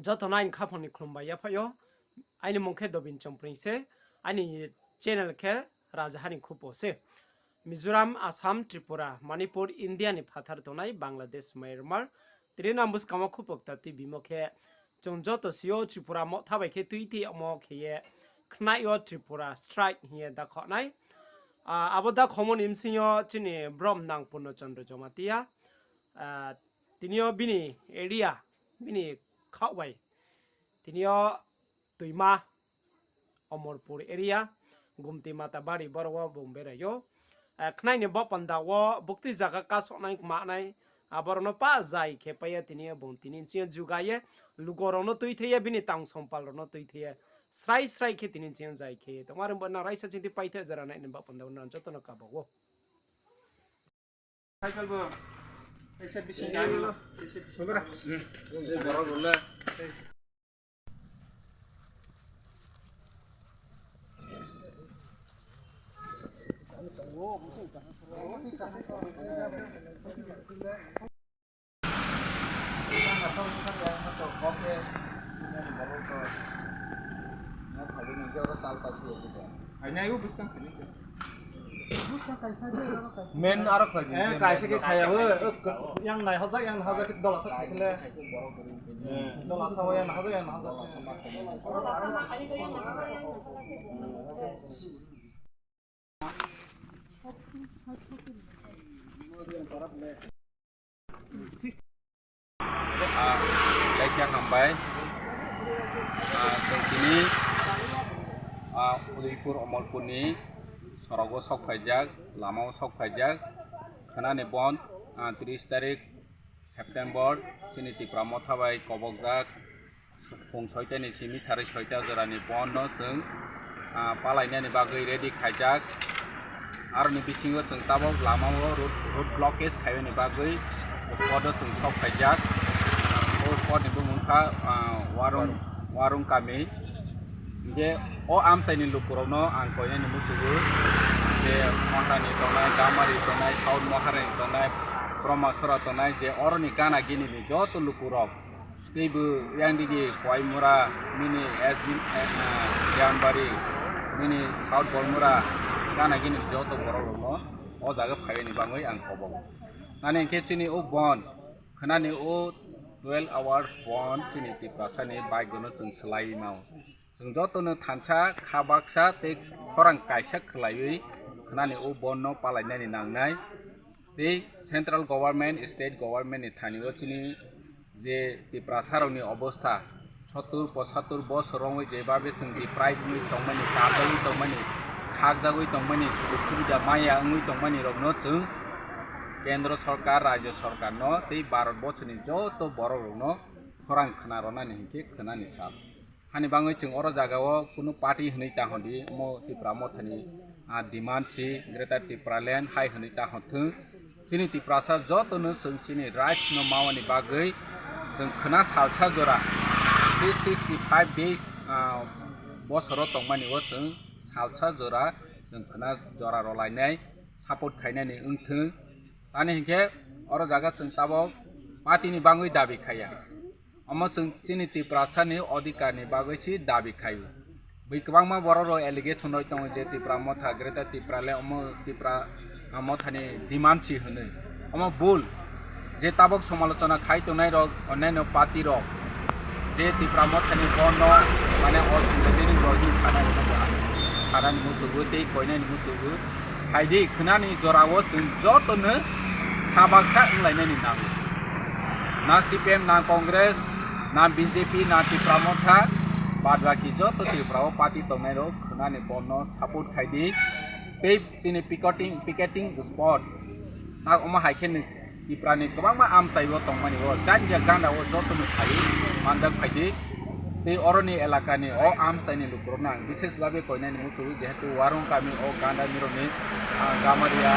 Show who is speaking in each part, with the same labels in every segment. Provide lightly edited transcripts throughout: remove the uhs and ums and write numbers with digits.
Speaker 1: যত নাইন খাফনি খুলুমবাই ফাইও আইনি মুখে দবিন চম্প্রিংসে আইনি চ্যানেল খে রাজহানি খুপোসে মিজোরাম আসাম ত্রিপুরা মণিপুর ইন্ডিয়ানি ফাথার তনাই বাংলাদেশ মায়ানমার তিরিনাম্বুস কামো খুপকতা টিভি মুখে जों যত সিও ত্রিপুরা ম থাবাইকে তুইতি অম খেয়ে খনাইও ত্রিপুরা স্ট্রাইক হিয়ে দাখনাই আবো দা খমন ইমসিও চিনি ব্রম নাং পূর্ণচন্দ্র জমাতিয়া তিনিও বিনি এরিয়া বিনি খাওয়াই তিনিও তুইমা অমরপুর এরিয়া গুমতি মাতা বাড়ি বড় বুমবেরাইও খনাইনি বপান্দাও বুক্তি জায়গা কাসনাই মানাই আবরনো পা যাই খেপাইয়া তিনি বং তিনি চিয়া জুগায়ে লুগরনো তুই থইয়া বিনি তাং সম্পালনো তুই থইয়া স্রাই স্রাই খে তিনি চিয়া যাই খে তোমার বনা রাইসা চিন্তি পাইতে যারা নাই বপান্দা উন্নয়ন যতন কাবাও সাইকেলবো এসে বিশি গাইলো এসে বিশি বড় বড় বললে
Speaker 2: Men arok lagi. Kaisa ke khaya ho yang nai hojak ke dola sak khile. Dola sa ho yang hojak yang hojak.
Speaker 3: Laiknya sampai sini Udaipur Omolpuni Sorogo sok pajak Lamau sok pajak karena nebon 30 tarik September sini Tipra Mothabai Kobokjak Pung soita ni sini sari soita jorani bon no seng palainya ni bagai ready kajak ar ni bisingo seng tabok Lamau road blockage kayu ni bagai Uspodo seng sok pajak Uspod ni bumungka warung kami je am sai ni lukurono angkonya ni musugu je mahani tonai gamari tonai kaun mahare tonai promasora tonai je orni kana gini ni joto lukurok tibu yang digi Koimura mini SB Jambari mini South Bolmura kana gini joto borolono o jaga phai ni bangoi ang kobong nane ke chini o bon khana ni o 12 hour bon chini ti pasani bike gono chung slai mau जों जतनो थानसा खाबाक्सा ते खरां कायसा खलायै खनानि ओ बननो पालायनायनि नांनाय ते central government state government नि थानियो चिनि जे तिप्रासारनि अवस्था 70 75 बছरङै जेबाबे जों दि प्राइभेटनि तंमानि कागजै तंमानि खागजागै तंमानि सुबिदा माया अंगै तंमानि रगनो जों केंद्र सरकार राज्य सरकार न ते भारत बर्षनि जतो बररनो खरां खनारनानि हिके खनानि साब hani bangai chung oro jagao kuno party hnei ta hondi mo Tipra mothani demand chi Greater Tipra Land hai hnei ta hothung chini Tiprasa jotono chung chini rights no mawani bagai chung khna salsa jora 365 days bosoro tongmani o chung salsa jora chung khna jora rolainai support khainani ungthung ani hinke oro jaga chung tabok party ni bangai dabi khaya Amasung chini Tiprasa ni odikar ni bagasi dabi kayu. Bikbang ma bororo allegation noi tong je Tipra motha Greater Tipra le omo Tipra motha ni demand chi hune. Omo bul je tabok somalocona khai to nai rok onnaino party rok je Tipra motha ni bono mane os ni rohi khana ni saran musugu te koina ni musugu haidi khna ni jorawo chung jotone habaksa unlaina ni nang. Na CPM na Congress na BJP na Tipra motha bad baki joto Tipra party tonai ro khna ni bono support khaidi te chini picketing spot na oma haikhen ni Tipra ni kobang ma am chaibo tongmani o janja ganda o joto ni khai mandak khaidi te oroni elaka ni o am chaini lukrona বিশেষ ভাবে কইনা ni musu jehetu warung kami o ganda mironi gamaria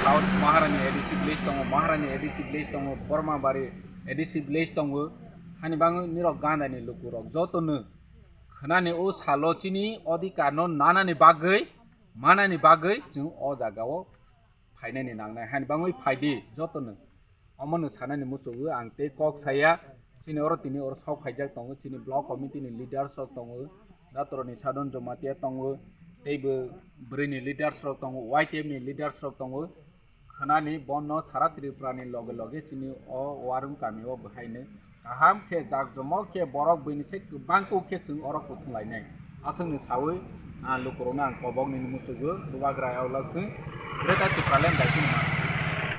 Speaker 3: South Maharani ADC Village tongo Maharani ADC Village tongo Bormabari ADC Village tongo hani bangu nirok ganda ni lukurok jotonu khnani o salochini odikano nanani bagai manani bagai jung o jagao phainani nangnai hani bangoi phaidi jotonu amonu sanani musugu angte kok saya chini oro tini oro sok khaijak tongo chini block committee ni leaders rok tongo datoro ni sadon jomatia tongo teibo brini leaders rok tongo YTM ni leaders rok tongo khanani bonno sara Tripura ni loge loge chini o warung kami o bhaine kaham khe jak jomo khe borok bini se bangko khe chung oro kuthunlainai asang ni sawi lukorona kobok ni musugo dubagra yaulak Greater Tripura Land